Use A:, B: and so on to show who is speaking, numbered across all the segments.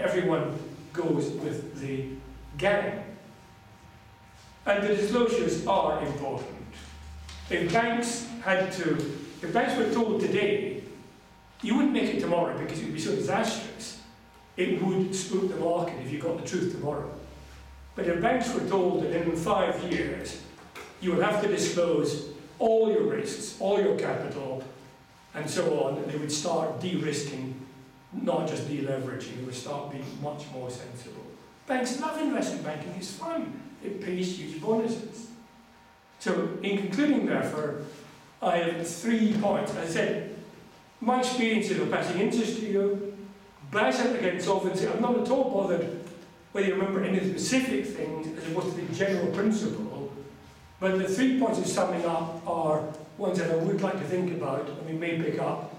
A: everyone goes with the gang. And the disclosures are important. If banks were told today, you wouldn't make it tomorrow because it would be so disastrous, it would spook the market if you got the truth tomorrow. But if banks were told that in 5 years, you will have to disclose all your risks, all your capital, and so on, they would start de-risking, not just deleveraging, they would start being much more sensible. Banks love investment banking, it's fun. It pays huge bonuses. So in concluding therefore, I have 3 points. As I said, my experiences of passing interest to you, Basel against solvency, I'm not at all bothered whether you remember any specific things as opposed to the general principle, but the 3 points of summing up are ones that I would like to think about and we may pick up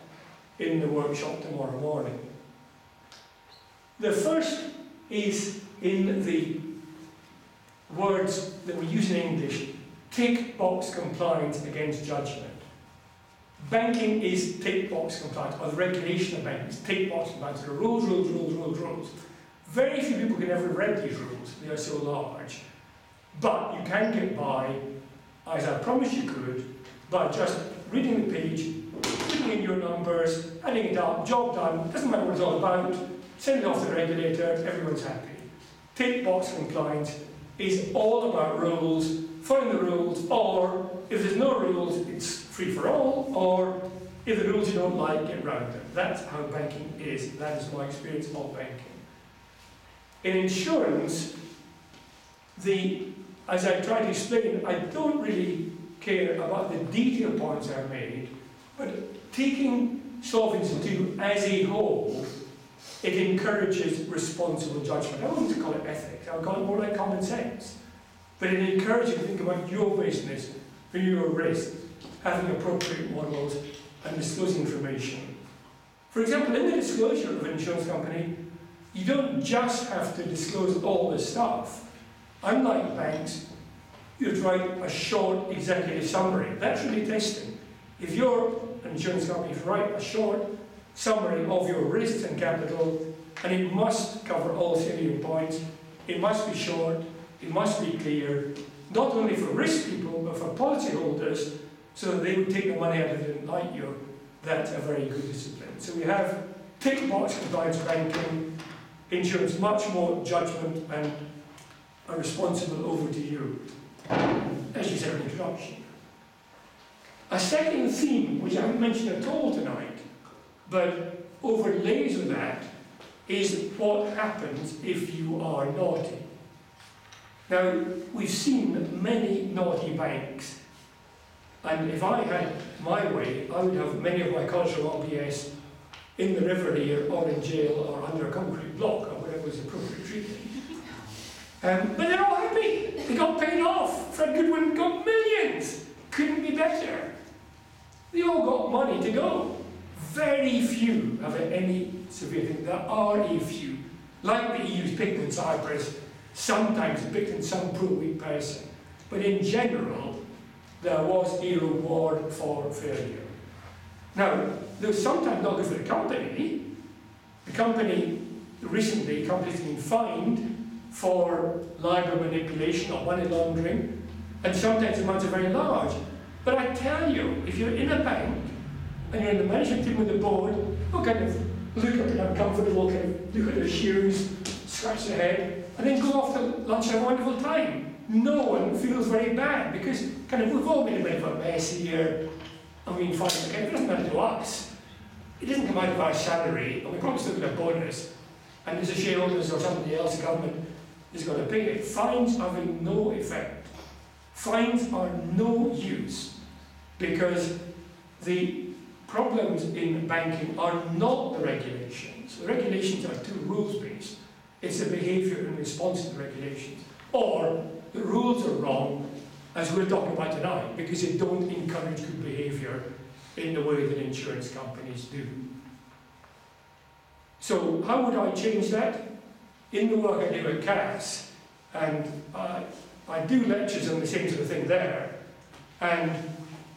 A: in the workshop tomorrow morning. The first is in the words that we use in English, tick box compliance against judgment. Banking is tick box compliance, or the regulation of banking is tick box compliance. There are rules, rules, rules, rules, rules. Very few people can ever read these rules, they are so large. But you can get by, as I promised you could, by just reading the page, putting in your numbers, adding it up, job done, doesn't matter what it's all about, send it off to the regulator, everyone's happy. Tick box compliance is all about rules, following the rules, or if there's no rules, it's free for all, or if the rules you don't like, get around them. That's how banking is. That is my experience of banking. In insurance, as I try to explain, I don't really care about the detail points I've made, but taking Solvency II as a whole, it encourages responsible judgment. I wouldn't call it ethics, I would call it more like common sense. But it encourages you to think about your business, for your risk, having appropriate models and disclosing information. For example, in the disclosure of an insurance company, you don't just have to disclose all the stuff. Unlike banks, you have to write a short executive summary. That's really testing. If you're an insurance company, you write a short summary of your risks and capital, and it must cover all salient points. It must be short, it must be clear, not only for risk people, but for policyholders, so that they would take the money out of it and like you. That's a very good discipline. So we have tick box compliance banking, insurance, much more judgment and a responsible over to you, as you said in the introduction. A second theme, which I haven't mentioned at all tonight, but overlays with that, is what happens if you are naughty. Now, we've seen many naughty banks, and if I had my way, I would have many of my cultural RBS in the river here, or in jail, or under a concrete block, or whatever was appropriate treatment. But they're all happy. They got paid off. Fred Goodwin got millions. Couldn't be better. They all got money to go. Very few have had any severe thing. There are a few. Like the EU's picked in Cyprus, sometimes picked in some poor weak person. But in general, there was a reward for failure. Now, though sometimes not good for the company. The company, recently, the company's been fined for libel manipulation or money laundering, and sometimes the amounts are very large. But I tell you, if you're in a bank, and you're in the management team with the board, you'll kind of look up and uncomfortable, kind of look at their shoes, scratch their head, and then go off to lunch and have a wonderful time. No one feels very bad, because kind of we've all made a bit of a mess here, and we find it doesn't matter to us. It doesn't come out of our salary, and we probably still get a bonus, and there's a shareholders or somebody else, the government is going to pay it. Fines are having no effect. Fines are no use, because the problems in banking are not the regulations. The regulations are too rules-based. It's the behaviour in response to the regulations. Or the rules are wrong, as we're talking about tonight, because they don't encourage good behaviour in the way that insurance companies do. So how would I change that? In the work I do at CAS, and I do lectures on the same sort of thing there, and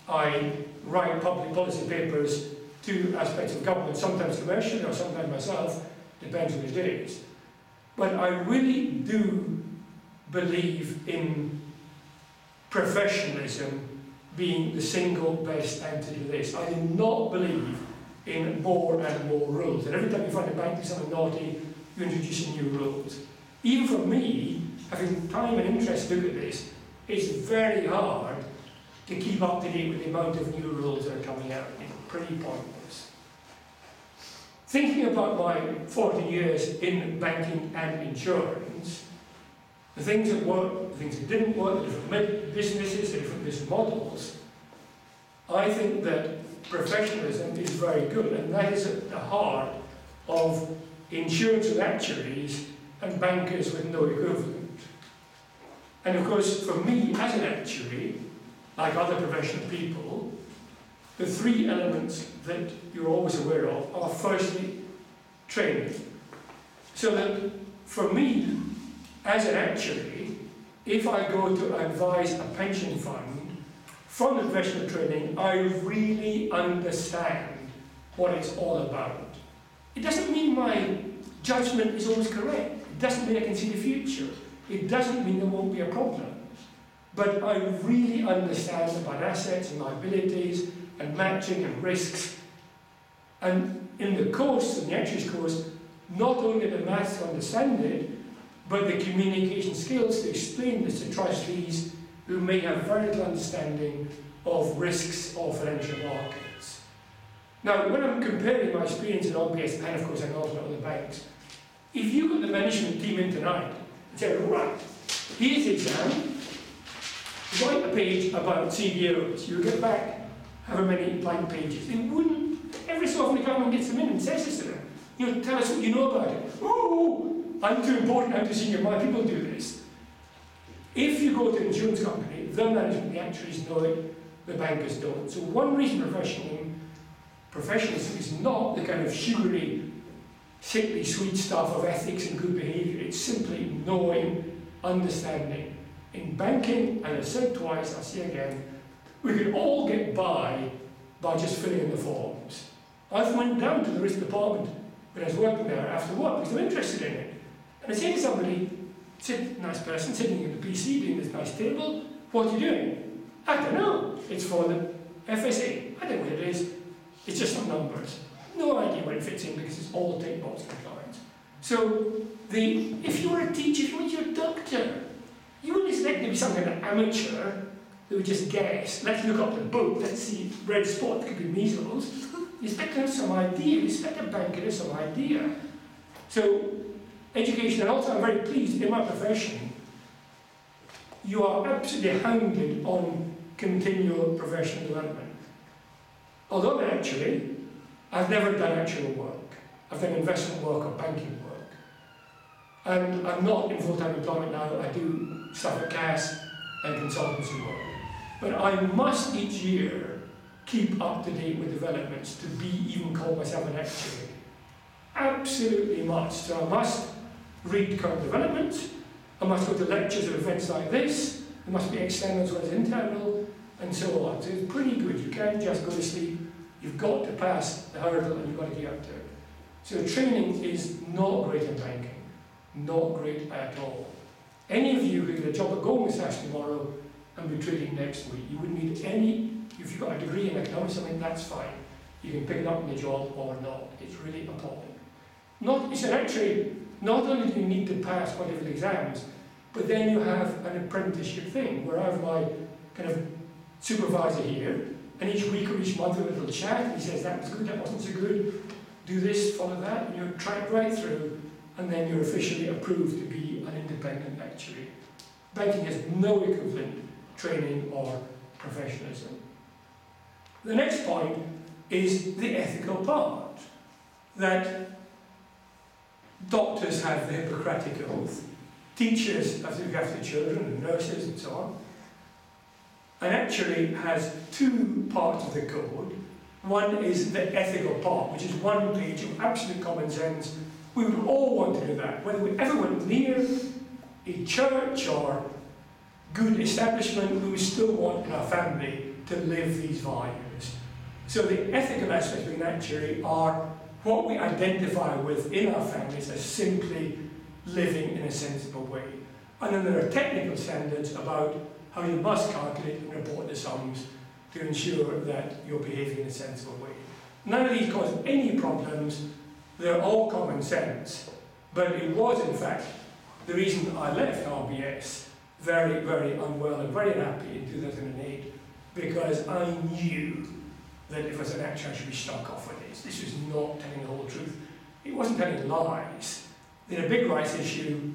A: I write public policy papers to aspects of government, sometimes commercially or sometimes myself, depends on the days. But I really do believe in professionalism being the single best answer to this. I do not believe in more and more rules. And every time you find a bank doing something naughty, you introduce new rules. Even for me, having time and interest to look at this, it's very hard to keep up to date with the amount of new rules that are coming out. It's pretty pointless. Thinking about my 40 years in banking and insurance, the things that worked, the things that didn't work, the different businesses, the different business models, I think that professionalism is very good, and that is at the heart of insurance with actuaries and bankers with no equivalent. And of course, for me as an actuary, like other professional people, the three elements that you're always aware of are firstly training. So that for me, as an actuary, if I go to advise a pension fund from the professional training, I really understand what it's all about. It doesn't mean my judgment is always correct. It doesn't mean I can see the future. It doesn't mean there won't be a problem. But I really understand about assets and liabilities and matching and risks. And in the course, in the actuaries course, not only the maths to understand it, but the communication skills to explain this to trustees who may have very little understanding of risks of financial markets. Now, when I'm comparing my experience at OBS, and of course I know about other banks, if you got the management team in tonight and say, right, here's the exam, write a page about CDOs, you get back however many blank pages. They wouldn't, every so often the government gets them in and says this to them. You know, tell us what you know about it. Oh, I'm too important, I'm too senior, my people do this. If you go to an insurance company, the management, the actuaries know it, the bankers don't. So one reason professionalism is not the kind of sugary, sickly sweet stuff of ethics and good behaviour. It's simply knowing, understanding. In banking, and I've said twice, I'll say again, we can all get by just filling in the forms. I went down to the risk department when I was working there after work because I'm interested in it. And I said to somebody, nice person sitting in the PC doing this nice table, what are you doing? I don't know. It's for the FSA. I don't know what it is. It's just some numbers. No idea where it fits in because it's all tick box compliance. So if you were a teacher, if you were a doctor, you wouldn't expect to be some kind of amateur who would just guess. Let's look up the book, let's see, red spot could be measles. You expect to have some idea, you expect a banker to have some idea. So, education, and also I'm very pleased in my profession, you are absolutely hounded on continual professional development. Although actually, I've never done actual work. I've done investment work or banking work. And I'm not in full-time employment now. I do stuff at CAS and consultancy work. But I must each year keep up to date with developments to be even call myself an actuary. Absolutely must. So I must read current developments. I must go to lectures at events like this. There must be external as well as internal, and so on. So it's pretty good. You can't just go to sleep. You've got to pass the hurdle and you've got to get up to it. So training is not great in banking. Not great at all. Any of you who get a job at Goldman Sachs tomorrow and be trading next week, you wouldn't need any, if you've got a degree in economics, something that's fine. You can pick it up in the job or not. It's really appalling. Not only do you need to pass whatever exams, but then you have an apprenticeship thing, where I have my kind of supervisor here, and each week or each month we have a little chat, and he says that was good, that wasn't so good, do this, follow that, and you're tracked right through, and then you're officially approved to be an independent actuary. Banking has no equivalent training or professionalism. The next point is the ethical part, that doctors have the Hippocratic Oath, teachers have to look after children and nurses and so on. An actuary has two parts of the code. One is the ethical part, which is one page of absolute common sense. We would all want to do that, whether we ever went near a church or good establishment, we would still want in our family to live these values. So the ethical aspects of being an actuary are what we identify with in our families as simply living in a sensible way. And then there are technical standards about how you must calculate and report the sums to ensure that you're behaving in a sensible way. None of these cause any problems. They're all common sense. But it was, in fact, the reason I left RBS very, very unwell and very unhappy in 2008, because I knew that if I was an actor I should be struck off with this. This was not telling the whole truth. It wasn't telling lies. They had a big rights issue.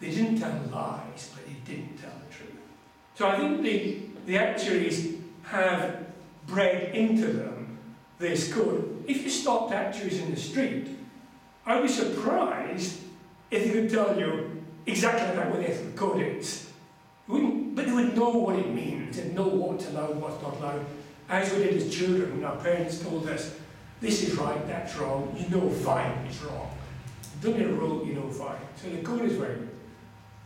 A: They didn't tell lies, but they didn't tell the truth. So I think the actuaries have bred into them this code. If you stopped actuaries in the street, I'd be surprised if they could tell you exactly like what the ethical code is. But they would know what it means, and know what's allowed and what's not allowed. As we did as children, when our parents told us, this is right, that's wrong, you know fine is wrong. Don't get a rule, you know fine. So the code is very good.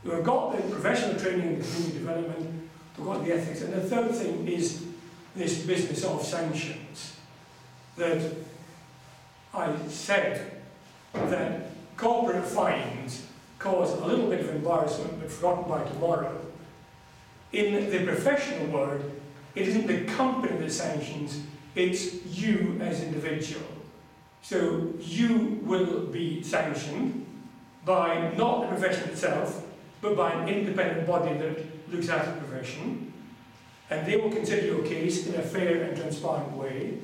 A: We've got the professional training and the human development, we've got the ethics, and the third thing is this business of sanctions. That I said that corporate fines cause a little bit of embarrassment but forgotten by tomorrow. In the professional world, it isn't the company that sanctions, it's you as individual. So you will be sanctioned by not the profession itself, but by an independent body that looks after the profession, and they will consider your case in a fair and transparent way,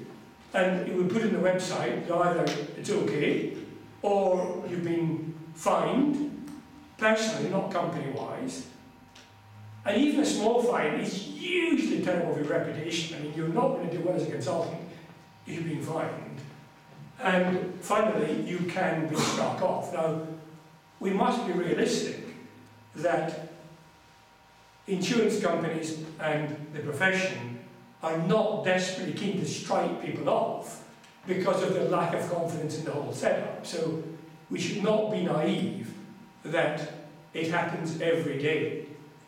A: and it will put in the website either it's okay, or you've been fined, personally, not company-wise. And even a small fine is hugely terrible for your reputation. I mean, you're not going to do well as a consultant if you've been fined. And finally, you can be struck off. Now, we must be realistic that insurance companies and the profession are not desperately keen to strike people off because of their lack of confidence in the whole setup. So we should not be naive that it happens every day.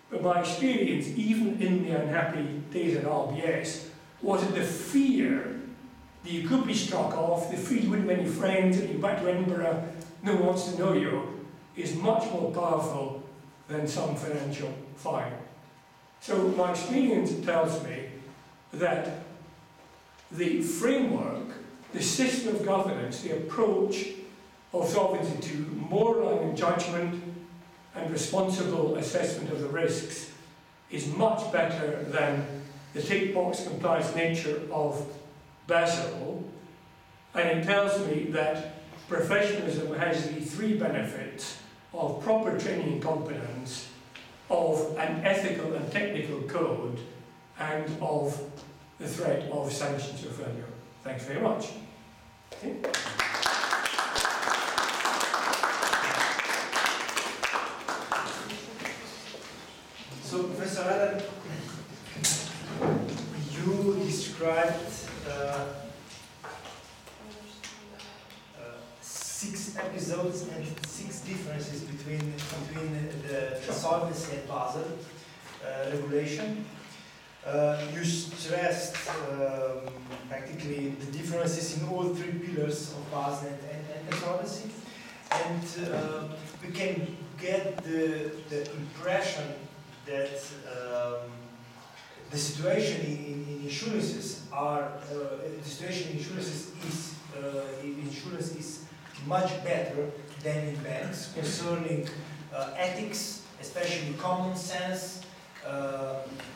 A: But my experience, even in the unhappy days at RBS, was that the fear that you could be struck off, the fear you wouldn't have any friends, and you're back to Edinburgh, no one wants to know you, is much more powerful than some financial fine. So my experience tells me that the framework, the system of governance, the approach of Solvency II, moral and judgment and responsible assessment of the risks, is much better than the tick box compliance nature of Basel, and it tells me that professionalism has the three benefits of proper training and competence, of an ethical and technical code, and of the threat of sanctions or failure. Thanks very much. Okay.
B: So, Professor Allan, you described 6 episodes and 6 differences between the solvency and Basel regulation. You stressed practically the differences in all 3 pillars of Basel and solvency, and we can get the impression that the situation in insurances is much better than in banks concerning ethics, especially common sense,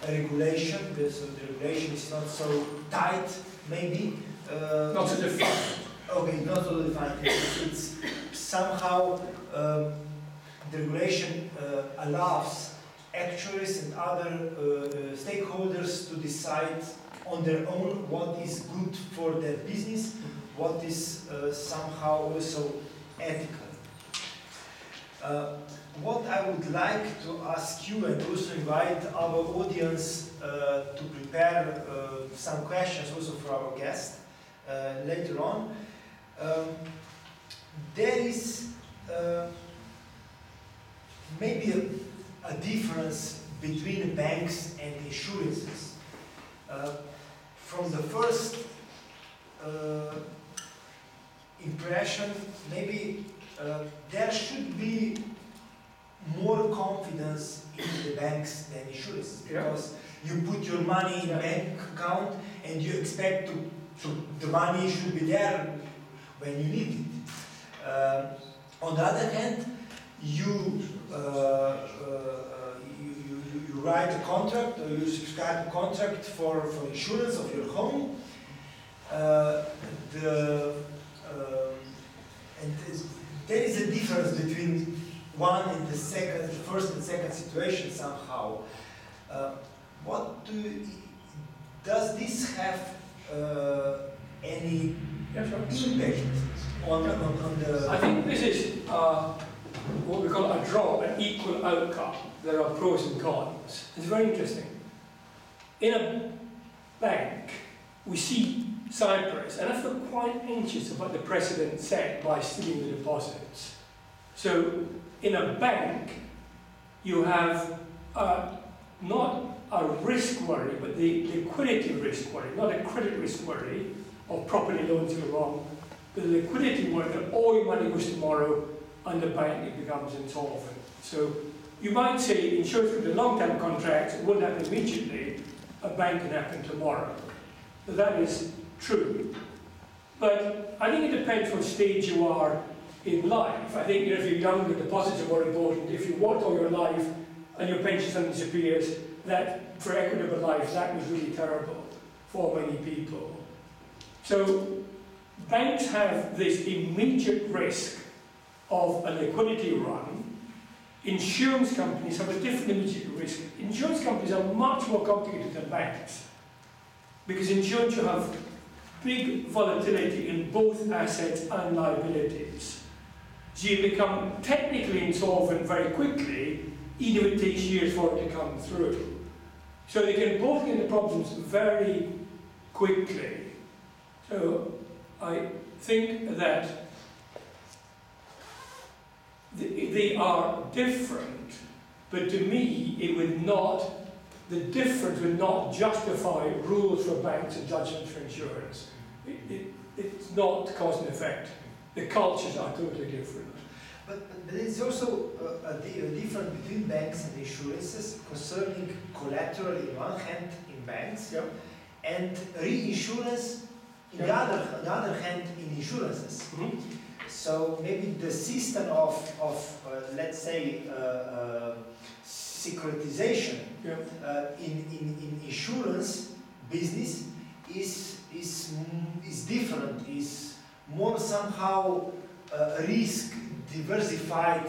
B: regulation. So the regulation is not so tight, maybe.
A: Not so defined.
B: Okay, not so defined. It's somehow the regulation allows actuaries and other stakeholders to decide on their own what is good for their business, what is somehow also ethical. What I would like to ask you, and also invite our audience to prepare some questions also for our guest later on, there is maybe a difference between banks and insurances. From the first impression, maybe there should be confidence in the banks than insurance,
A: Yeah.
B: because you put your money in bank account and you expect the money should be there when you need it. On the other hand, you write a contract or you subscribe a contract for insurance of your home. And there is a difference between one and the second, the first and second situation somehow. Does this have any impact on the?
A: I think this is what we call a draw, an equal outcome. There are pros and cons. It's very interesting. In a bank, we see Cyprus, and I feel quite anxious about the precedent set by stealing the deposits. So, in a bank, you have not a risk worry, but the liquidity risk worry, not a credit risk worry of property loans go wrong, but the liquidity worry that all your money goes tomorrow and the bank it becomes insolvent. So, you might say insurance with a long-term contract won't happen immediately, a bank can happen tomorrow. So that is true. But I think it depends what stage you are in life. I think if you're younger, deposits are more important. If you worked all your life and your pension suddenly disappears, that for equitable life, that was really terrible for many people. So banks have this immediate risk of a liquidity run. Insurance companies have a different immediate risk. Insurance companies are much more complicated than banks. Because insurance, you have big volatility in both assets and liabilities. So you become technically insolvent very quickly, even if it takes years for it to come through. So they can both get into problems very quickly. So I think that they are different, but to me, the difference would not justify rules for banks and judgments for insurance. It's not cause and effect. The cultures are totally different.
B: But there's also a difference between banks and insurances concerning collateral in one hand in banks and reinsurance in the other hand in insurances. Mm-hmm. So maybe the system of let's say securitization in insurance business is different, is more somehow risk diversified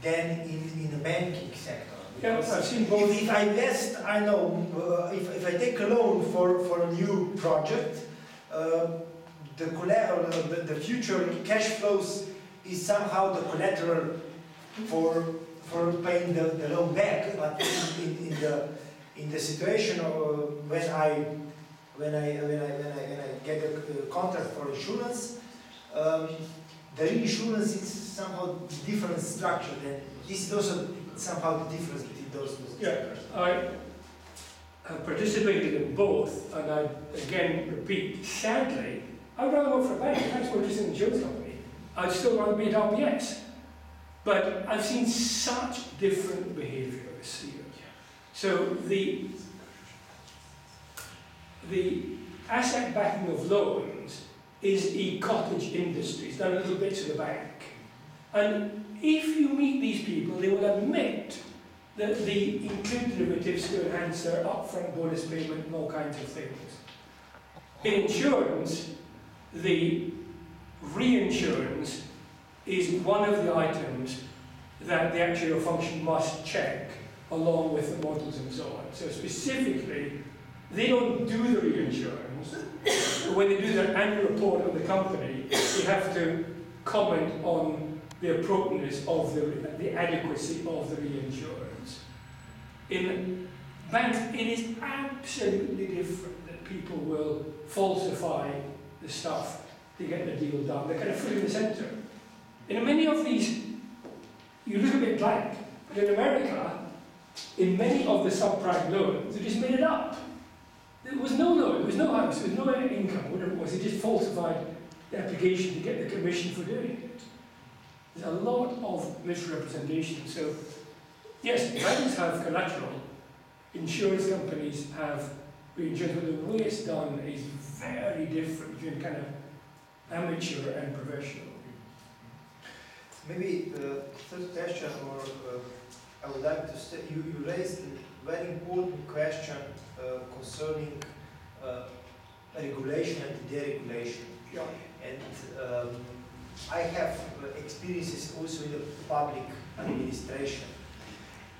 B: than in the banking sector.
A: Because I've seen both.
B: If I invest, I know if I take a loan for a new project, the collateral, the future cash flows is somehow the collateral for paying the loan back. But in the situation when I get a contract for insurance, the reinsurance is somehow different structure. And this is also somehow the difference between those two.
A: Yeah, I have participated in both, and I again repeat, sadly, I'd rather work for a bank. That's more just an insurance company. I'd still rather be at RBS. But I've seen such different behaviours here. So the asset backing of loans is a cottage industry. It's done a little bit to the bank. And if you meet these people, they will admit that they include derivatives to enhance their upfront bonus payment and all kinds of things. In insurance, the reinsurance is one of the items that the actuarial function must check along with the models and so on. So specifically, they don't do the reinsurance, but when they do their annual report on the company, they have to comment on the appropriateness of the adequacy of the reinsurance. In banks, it is absolutely different that people will falsify the stuff to get the deal done. They're kind of free in the centre. In many of these, you look a bit blank, but in America, in many of the subprime loans, they just made it up. There was no loan, there was no house, there was no income, whatever it was. They just falsified the application to get the commission for doing it. There's a lot of misrepresentation. So Yes, banks have collateral, insurance companies have reinsurance, but the way it's done is very different between kind of amateur and professional.
B: Maybe third question, or I would like to say, you raised a very important question concerning regulation and deregulation.
A: Yeah.
B: And I have experiences also in the public administration.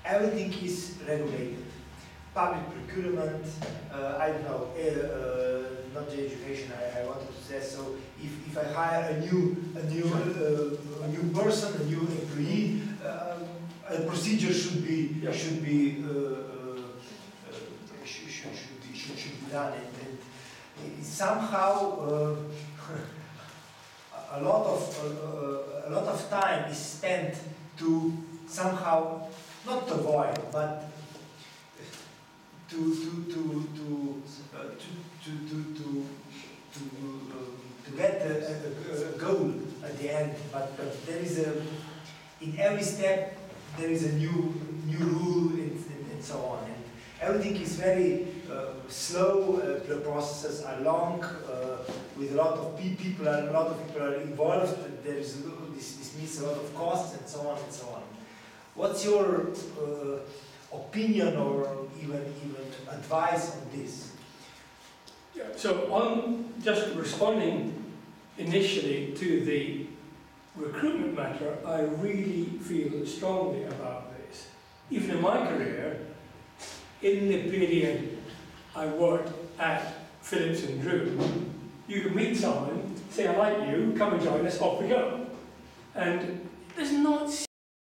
B: Everything is regulated. Public procurement, I don't know, not the education I wanted to say. So if I hire a new person, a new employee, a procedure should be done. And somehow a lot of time is spent to somehow not to avoid, but to get a goal at the end. But there is in every step there is a new rule and so on. And everything is very slow. The processes are long, with a lot of people. A lot of people are involved. There is this means a lot of costs and so on and so on. What's your opinion or even advice on this?
A: Yeah, so on just responding initially to the recruitment matter, I really feel strongly about this. Even in my career, in the period I worked at Phillips and Drew, you could meet someone, say I like you, come and join us, off we go. And there's not